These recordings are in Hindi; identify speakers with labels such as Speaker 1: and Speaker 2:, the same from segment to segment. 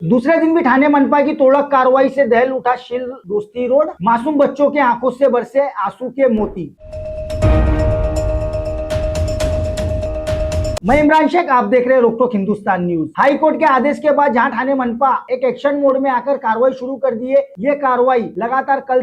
Speaker 1: दूसरे दिन भी थाने मनपा की तोड़क कार्रवाई से दहल उठा शील दोस्ती रोड। मासूम बच्चों के आंखों से बरसे आंसू के मोती। मैं इमरान शेख, आप देख रहे हैं रोकटोक हिंदुस्तान न्यूज। हाई कोर्ट के आदेश के बाद जहां थाने मनपा एक एक्शन मोड में आकर कार्रवाई शुरू कर दी है। ये कार्रवाई लगातार कल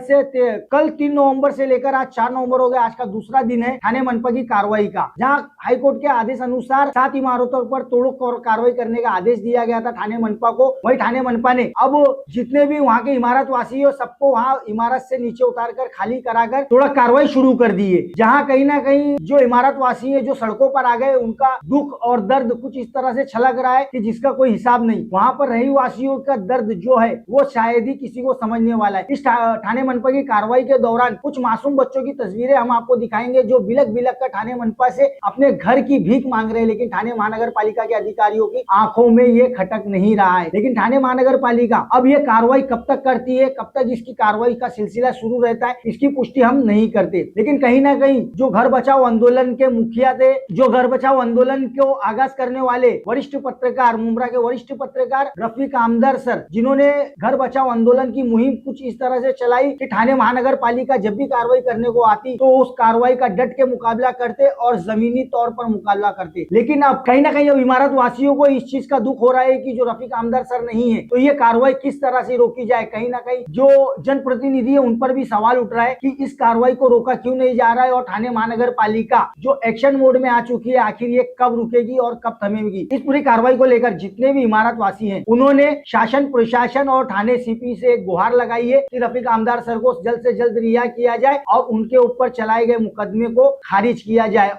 Speaker 1: 3 नवंबर से लेकर आज 4 नवंबर हो गया। आज का दूसरा दिन है थाने मनपा की कार्रवाई का, जहां हाई कोर्ट के आदेश अनुसार 7 इमारतों पर तोड़ कार्रवाई करने का आदेश दिया गया था थाने मनपा को। वही थाने मनपा ने अब जितने भी वहाँ के इमारत वासी हो सबको वहाँ इमारत से नीचे उतार कर खाली कराकर तोड़ कार्रवाई शुरू कर दी है। जहाँ कहीं ना कहीं जो इमारत वासी है जो सड़कों पर आ गए, उनका दुख और दर्द कुछ इस तरह से छलक रहा है कि जिसका कोई हिसाब नहीं। वहाँ पर रही वासियों का दर्द जो है वो शायद ही किसी को समझने वाला है। इस थाने मनपा की कार्रवाई के दौरान कुछ मासूम बच्चों की तस्वीरें हम आपको दिखाएंगे जो बिलक बिलक कर थाने मनपा से अपने घर की भीख मांग रहे हैं, लेकिन थाने महानगर पालिका के अधिकारियों की आंखों में ये खटक नहीं रहा है। लेकिन थाने महानगर पालिका अब ये कार्रवाई कब तक करती है, कब तक इसकी कार्रवाई का सिलसिला शुरू रहता है, इसकी पुष्टि हम नहीं करते। लेकिन कहीं ना कहीं जो घर बचाओ आंदोलन के मुखिया थे, जो घर बचाओ आंदोलन को आगाज करने वाले वरिष्ठ पत्रकार, मुंब्रा के वरिष्ठ पत्रकार रफीक आमदर सर, जिन्होंने घर बचाओ आंदोलन की मुहिम कुछ इस तरह से चलाई कि थाने महानगर पालिका जब भी कार्रवाई करने को आती तो उस कार्रवाई का डट के मुकाबला करते और जमीनी तौर पर मुकाबला करते। लेकिन अब कहीं ना कहीं अब इमारत वासियों को इस चीज का दुख हो रहा है कि जो रफीक आमदर सर नहीं है तो ये कार्रवाई किस तरह से रोकी जाए। कहीं ना कहीं जो जनप्रतिनिधि है उन पर भी सवाल उठ रहा है कि इस कार्रवाई को रोका क्यों नहीं जा रहा है और थाने महानगर पालिका जो एक्शन मोड में आ चुकी है आखिर ये कब रुकेगी और कब थमेगी। इस पूरी कार्रवाई को लेकर जितने भी इमारत वासी हैं उन्होंने शासन, प्रशासन और थाने सीपी से एक गुहार लगाई है कि रफीक आमदार सर को जल्द से जल्द रिहा किया जाए और उनके ऊपर चलाए गए मुकदमे को खारिज किया जाए।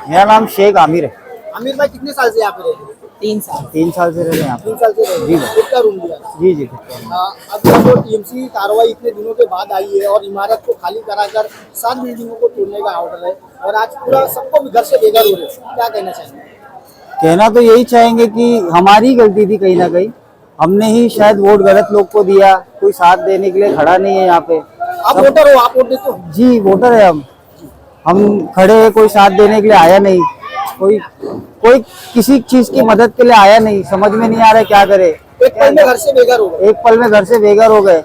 Speaker 2: मेरा नाम शेख आमिर है।
Speaker 3: आमिर भाई कितने साल से यहाँ पे रहते हैं?
Speaker 2: 3 साल। 3 साल से रह रहे हैं यहाँ पे।
Speaker 3: 3 साल से रह रहे हैं। कितना रूम लिया?
Speaker 2: जी जी।
Speaker 3: अब जो टीएमसी कार्रवाई इतने दिनों के बाद आई है और इमारत को खाली कराकर 7 बिल्डिंगों को तोड़ने का ऑर्डर है और आज पूरा सबको घर से बेघर हो रहे हैं, क्या कहना चाहेंगे?
Speaker 2: कहना तो यही चाहेंगे कि हमारी गलती थी कहीं ना कहीं, हमने ही शायद वोट गलत लोग को दिया, कोई साथ देने के लिए खड़ा नहीं है यहाँ पे।
Speaker 3: आप वोटर हो, आप वोट देते हो?
Speaker 2: जी वोटर है हम खड़े हैं, कोई साथ देने के लिए आया नहीं, कोई किसी चीज की मदद के लिए आया नहीं। समझ में नहीं आ रहा है क्या करे।
Speaker 3: एक पल में घर से बेघर हो गए।
Speaker 2: एक पल में घर से बेघर हो गए।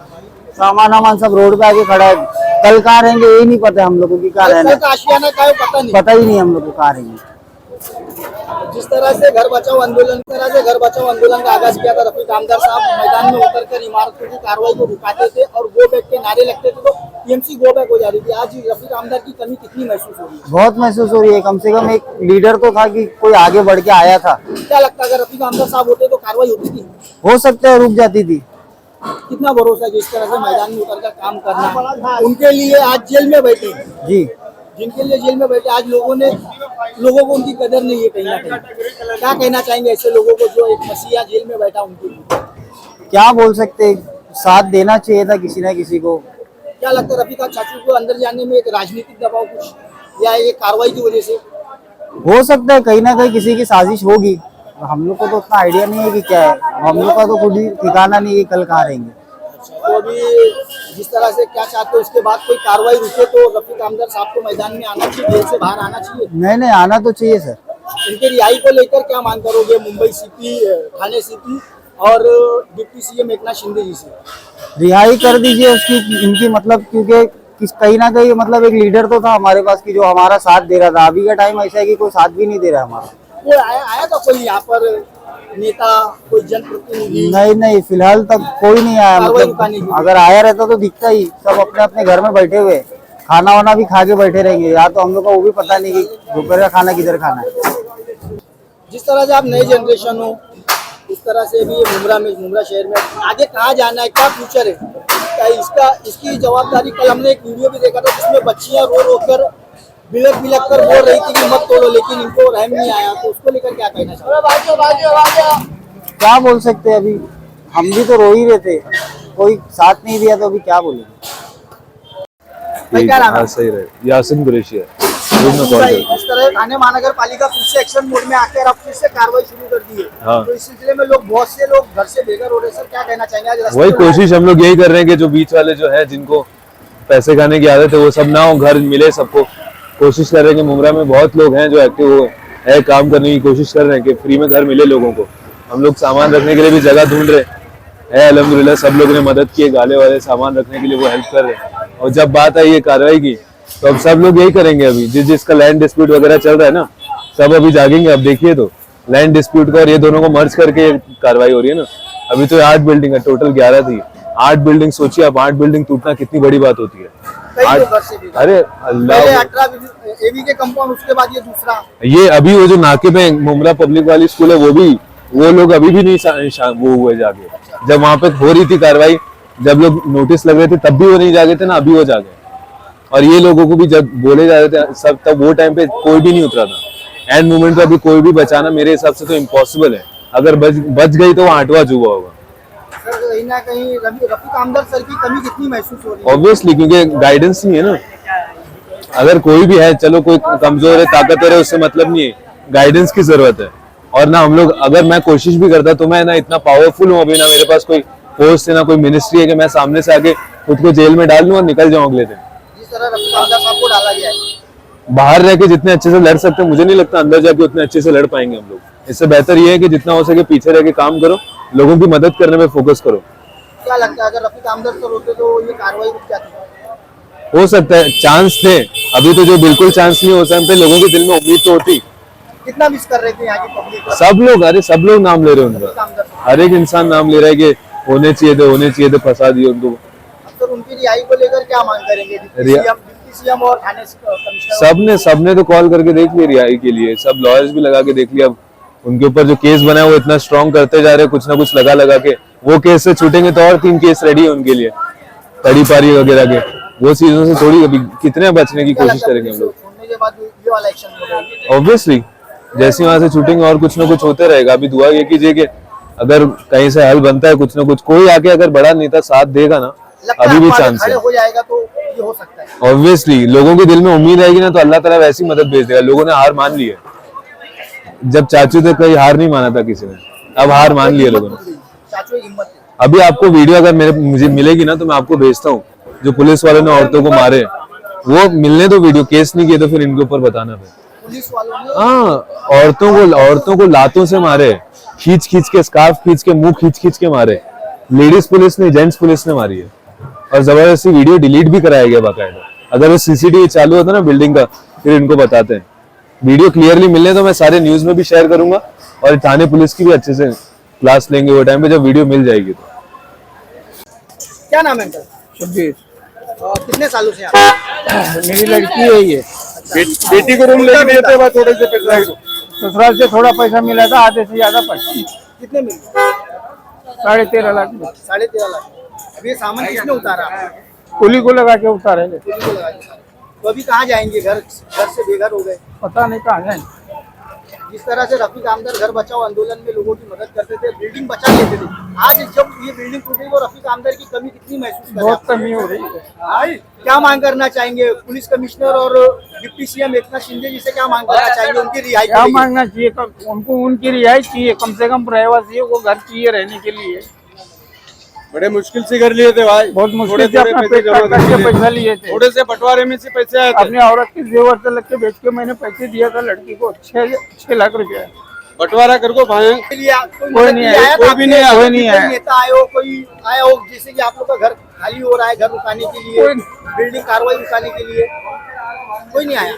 Speaker 2: सामान वामान सब रोड पे आके खड़ा है। कल कहाँ रहेंगे यही नहीं पता हम लोगों की, कहाँ रहना पता ही नहीं हम लोग को कहाँ रहेंगे।
Speaker 3: जिस तरह से घर बचाओ आंदोलन का आगाज किया था रफीक आमदार साहब, मैदान में उतरकर इमारतों की कार्रवाई को रुकाते थे और गो बैक के नारे लगते थे तो टीएमसी गो बैक हो जा रही थी। आज रफीक आमदार की कमी कितनी महसूस हो रही है?
Speaker 2: बहुत महसूस हो रही है। कम से कम एक लीडर तो था कि कोई आगे बढ़ के आया था।
Speaker 3: क्या लगता है अगर रफीक आमदार साहब होते तो कार्रवाई होती थी?
Speaker 2: हो सकता है रुक जाती थी।
Speaker 3: कितना भरोसा है जिस तरह से मैदान में उतरकर काम करना, उनके लिए आज जेल में बैठे
Speaker 2: जी
Speaker 3: जिनके लिए जेल में बैठे आज लोगों को उनकी कदर नहीं है कहीं ना कहीं। क्या कहना चाहेंगे ऐसे लोगों को जो एक मसीहा जेल में बैठा उनके लिए?
Speaker 2: क्या बोल सकते, साथ देना चाहिए था किसी ना किसी को।
Speaker 3: क्या लगता है रफीक चाचू को अंदर जाने में एक राजनीतिक दबाव कुछ या ये कार्रवाई की वजह से?
Speaker 2: हो सकता है कहीं ना कहीं किसी की साजिश होगी, हम लोग को तो उतना आइडिया नहीं है कि क्या है, हम लोग का तो खुद ही ठिकाना नहीं है कल कहाँ रहेंगे।
Speaker 3: तो अभी जिस तरह से क्या चाहते हो उसके बाद कोई कार्रवाई रुके तो रफीक आमदर साहब को मैदान में आना चाहिए, जेल से बाहर आना चाहिए?
Speaker 2: नहीं, आना तो चाहिए सर।
Speaker 3: इनके रिहाई को लेकर क्या मांग करोगे मुंबई सीपी, थाने सीपी और डिप्टी सीएम एकनाथ शिंदे जी से?
Speaker 2: रिहाई कर दीजिए उसकी, इनकी मतलब, क्योंकि कहीं ना कहीं मतलब एक लीडर तो था हमारे पास की जो हमारा साथ दे रहा था। अभी का टाइम ऐसा है कि कोई साथ भी नहीं दे रहा हमारा।
Speaker 3: कोई आया था कोई यहाँ पर नेता, कोई जनप्रतिनिधि?
Speaker 2: नहीं, फिलहाल तक कोई नहीं आया। मतलब अगर आया रहता तो दिखता ही, सब अपने अपने घर में बैठे हुए, खाना वाना भी खा के बैठे रहेंगे। या तो हम लोग को वो भी पता नहीं कि दोपहर का खाना किधर खाना है।
Speaker 3: जिस तरह से आप नई जनरेशन हो उस तरह से भी मुमरा शहर में आगे कहाँ जाना है, क्या फ्यूचर है, क्या इसकी जवाबदारी? कल हमने एक वीडियो भी देखा था जिसमें बच्चियां रो कर बिलक कर बोल रही थी कि मत तोड़ो, लेकिन इनको रहम नहीं आया। तो उसको लेकर क्या कहना चाहिए?
Speaker 2: क्या बोल सकते हैं, अभी हम भी तो रो ही रहे थे, कोई साथ नहीं दिया तो अभी क्या बोलेंगे।
Speaker 3: भाई क्या नाम है?
Speaker 4: हाँ सही रहे, यासिन कुरैशी है।
Speaker 3: इस तरह थाने महानगर पालिका फिर से एक्शन मोड में आकर अब फिर से कार्रवाई शुरू कर दी है।
Speaker 4: हाँ।
Speaker 3: तो इस सिलसिले में बहुत से लोग घर से बेघर हो रहे हैं। सर क्या कहना चाहेंगे? आज रास्ते
Speaker 4: वही
Speaker 3: में
Speaker 4: कोशिश हम लोग यही कर रहे हैं कि जो बीच वाले जो है जिनको पैसे खाने की आदत है वो सब ना हो, घर मिले सबको। कोशिश कर रहे हैं कि मुमरा में बहुत लोग हैं जो एक्टिव है, काम करने की कोशिश कर रहे हैं कि फ्री में घर मिले लोगों को। हम लोग सामान रखने के लिए भी जगह ढूंढ रहे हैं, अल्हम्दुलिल्लाह सब लोग ने मदद की है, गाले वाले सामान रखने के लिए वो हेल्प कर रहे हैं। और जब बात आई ये कार्रवाई की तो अब सब लोग यही करेंगे। अभी जिसका लैंड डिस्प्यूट वगैरह चल रहा है ना, सब अभी जागेंगे। अब देखिए तो लैंड डिस्प्यूट का और ये दोनों को मर्ज करके कार्रवाई हो रही है ना। अभी तो 8 बिल्डिंग है, टोटल 11 थी। 8 बिल्डिंग, सोचिए आप 8 बिल्डिंग टूटना कितनी बड़ी बात होती है।
Speaker 3: कई लोग घर से बेघर।
Speaker 4: अरे
Speaker 3: पहले
Speaker 4: अल्लाह,
Speaker 3: 18 एवी के कंपाउंड, उसके बाद ये दूसरा।
Speaker 4: ये अभी वो जो नाके पे मुमरा पब्लिक वाली स्कूल है वो लोग अभी भी नहीं वो हुए जागे। जब वहां पे हो रही थी कार्रवाई, जब लोग नोटिस लग रहे थे तब भी वो नहीं जागे थे ना, अभी वो जागे। और ये लोगों को भी जब बोले जा रहे थे सब, तब वो टाइम पे कोई भी नहीं उतरा था। एंड मोमेंट पे अभी कोई भी बचाना मेरे हिसाब से तो इम्पॉसिबल है। अगर बच गई तो वो 8वां अजूबा होगा।
Speaker 3: सर कहीं ना कहीं रफीक आमदर सर की कमी कितनी महसूस हो रही है?
Speaker 4: ऑब्वियसली, क्योंकि गाइडेंस नहीं है ना। अगर कोई भी है, चलो कोई कमजोर है, ताकतवर है, उससे मतलब नहीं है, गाइडेंस की जरूरत है। और ना हम लोग, अगर मैं कोशिश भी करता तो मैं ना इतना पावरफुल हूँ अभी, ना मेरे पास कोई पोस्ट है ना कोई मिनिस्ट्री है कि मैं सामने से आके खुद को जेल में डाल लूँ और निकल जाऊँ अगले दिन।
Speaker 3: जिस तरह रफीक आमदर साहब को डाला गया है,
Speaker 4: बाहर रह के जितने अच्छे से लड़ सकते हैं, मुझे नहीं लगता अंदर जाके उतने अच्छे से लड़ पाएंगे हम लोग। इससे बेहतर ये है कि जितना हो सके पीछे रह के काम करो, लोगों की मदद करने में फोकस करो।
Speaker 3: क्या लगता है अगर रफीक आमदर सर होते तो ये कार्रवाई रुक जाती?
Speaker 4: हो सकता है, चांस थे। अभी तो जो बिल्कुल चांस नहीं, हो टाइम पे लोगों के दिल में उम्मीद तो होती।
Speaker 3: कितना मिस कर रहे थे यहाँ की पब्लिक?
Speaker 4: सब लोग, अरे सब लोग नाम ले रहे हैं उनका, हर एक इंसान नाम ले रहा है कि होने चाहिए थे, फंसा दिए उनको।
Speaker 3: सर उनकी रिहाई को लेकर क्या मांग करेंगे? डिप्टी सीएम और थाने कमिश्नर
Speaker 4: सबने तो कॉल करके देख लिया रिहाई के लिए, सब लॉयर्स भी लगा के देख लिया। अब उनके ऊपर जो केस बना है वो इतना स्ट्रॉन्ग करते जा रहे हैं, कुछ ना कुछ लगा के। वो केस से छूटेंगे तो और 3 केस रेडी है उनके लिए, तड़ी पारी वगैरह के। वो चीजों से थोड़ी अभी कितने बचने की कोशिश करेंगे हम लोग।
Speaker 3: छोड़ने के बाद ये वाला एक्शन होगा
Speaker 4: ऑब्वियसली, जैसे वहां से छूटेंगे और कुछ ना कुछ होते रहेगा। अभी दुआ ये कीजिए कि अगर कहीं से हल बनता है, कुछ ना कुछ कोई आके अगर बड़ा नेता साथ देगा ना, अभी भी चांस है।
Speaker 3: हो जाएगा तो ये हो सकता है।
Speaker 4: ऑब्वियसली, लोगों के दिल में उम्मीद आएगी ना तो अल्लाह ताला वैसी मदद भेज देगा। लोगों ने हार मान ली है। जब चाचू थे कहीं हार नहीं माना था किसी ने, अब हार मान लिया लोगों ने।
Speaker 3: चाचू की हिम्मत है।
Speaker 4: अभी आपको वीडियो अगर मुझे मिलेगी ना तो मैं आपको भेजता हूँ, जो पुलिस वालों ने औरतों को मारे, वो मिलने दो वीडियो। केस नहीं किए तो फिर इनके ऊपर बताना फिर।
Speaker 3: पुलिस वालों ने
Speaker 4: हाँ, औरतों को लातों से मारे, खींच के, स्कार्फ खींच के, मुंह खींच के मारे। लेडीज पुलिस ने, जेंट्स पुलिस ने मारी है। और जबरदस्ती वीडियो डिलीट भी कराया गया बाकायदा। अगर वो सीसीटीवी चालू होता ना बिल्डिंग का, फिर इनको बताते हैं। वीडियो क्लियरली मिलने तो मैं सारे न्यूज में भी शेयर करूंगा, और थाने पुलिस की भी अच्छे से क्लास लेंगे वो टाइम पे जब वीडियो मिल जाएगी तो।
Speaker 3: क्या नाम है अंकल?
Speaker 2: शब्बीर,
Speaker 3: कितने सालों से आप?
Speaker 2: मेरी लड़की है ये।
Speaker 5: बेटी को रूम लेके देते हैं थोड़े से पैसा।
Speaker 2: ससुराल से थोड़ा पैसा मिला था, आधे से ज्यादा पैसा।
Speaker 3: कितने मिल गए?
Speaker 2: 13.5 लाख।
Speaker 3: 13.5 लाख। अब ये सामान किसने उतारा?
Speaker 2: कुली को लगा के उतारे।
Speaker 3: पुलिस को लगा के। तो अभी कहाँ जाएंगे? घर से बेघर हो गए।
Speaker 6: पता नहीं कहाँ है।
Speaker 3: जिस तरह से रफीक आमदर घर बचाओ आंदोलन में लोगों की मदद करते थे, बिल्डिंग बचा लेते थे, आज जब ये बिल्डिंग टूटी तो रफीक आमदर की कमी कितनी महसूस कर रहे हैं
Speaker 6: बहुत
Speaker 3: आप?
Speaker 6: कमी हो रही है।
Speaker 3: क्या मांग करना चाहेंगे? पुलिस कमिश्नर और डिप्टी सीएम एकनाथ शिंदे जी से क्या मांग करना चाहेंगे उनकी रिहाई
Speaker 6: क्या
Speaker 3: के लिए?
Speaker 6: मांगना चाहिए? उनको उनकी रिहाई चाहिए, कम से कम रहवासियों को घर चाहिए रहने के लिए।
Speaker 5: बड़े मुश्किल से घर लिए थे भाई,
Speaker 6: बहुत मुश्किल
Speaker 5: थोड़े
Speaker 6: से
Speaker 5: थोड़े
Speaker 6: अपना
Speaker 5: पैसे
Speaker 6: पेट
Speaker 5: जमा
Speaker 6: काट के
Speaker 5: करके
Speaker 6: पैसा लिए थे।
Speaker 5: थोड़े से बंटवारे में से पैसे आए थे।
Speaker 6: अपनी औरत की जेवर से लग के बेच के मैंने पैसे दिया था लड़की को 6 लाख रुपया।
Speaker 5: बंटवारा कर को भाई
Speaker 3: के लिए
Speaker 6: कोई नहीं आया,
Speaker 5: कोई भी नहीं आया,
Speaker 6: कोई नहीं आया।
Speaker 3: नेता आए हो, कोई आया हो, जैसे कि आप लोग का घर खाली हो रहा है, घर रुकाने के लिए, बिल्डिंग कार्रवाई रुकाने के लिए कोई नहीं आया।